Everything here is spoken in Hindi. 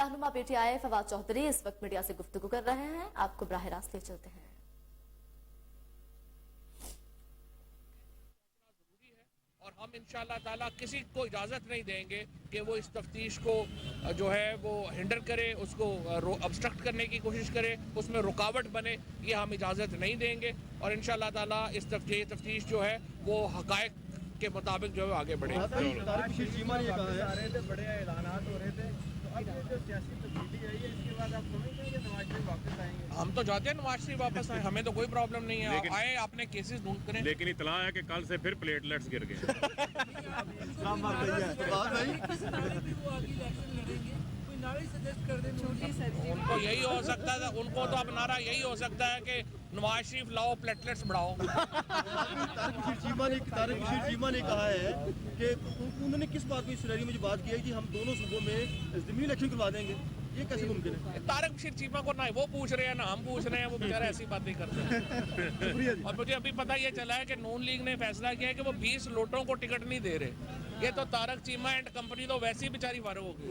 रहनुमा पीटीआई फवाद चौधरी इस वक्त मीडिया से गुफ्तगू कर रहे हैं। आपको बराह रास्त ले चलते हैं। और हम इंशाअल्लाह ताला किसी को इजाज़त नहीं देंगे कि वो इस तफ्तीश को जो है वो हिंडर करे, उसको ऑब्स्ट्रक्ट करने की कोशिश करे, उसमें रुकावट बने, ये हम इजाज़त नहीं देंगे। और इंशाअल्लाह ताला इस तफ्तीश जो है वो हक़ाइक़ के मुताबिक जो है आगे बढ़ेगी। बड़े ऐलानात हो रहे थे, तो अब ये जो सियासी तब्दीली आई है, इसके बाद आप समझते हैं कि नवाज शरीफ वापस आएंगे? हम तो चाहते हैं नवाज शरीफ वापस आए, हमें तो कोई प्रॉब्लम नहीं है, आए अपने केसेस ढूंढ करें। लेकिन इतला है कि कल से फिर प्लेटलेट्स गिर गए। उनको यही हो सकता है, उनको तो अब नारा यही हो सकता है कि नवाज शरीफ लाओ प्लेटलेट्स बढ़ाओ। तारिक चीमा ने कहा है कि उन्होंने किस बात में इस सिनेरियो में जो बात की है कि हम दोनों सूबों में ज़मीनी इलेक्शन करवा देंगे, ये कैसे मुमकिन है? तारिक बशीर चीमा को ना वो पूछ रहे हैं ना हम पूछ रहे हैं, वो बेचारा ऐसी बात नहीं करते। और मुझे अभी पता ये चला है कि नून लीग ने फैसला किया है कि वो 20 लोटों को टिकट नहीं दे रहे। ये तो तारिक चीमा एंड कंपनी तो वैसे ही बेचारी फारग हो गई।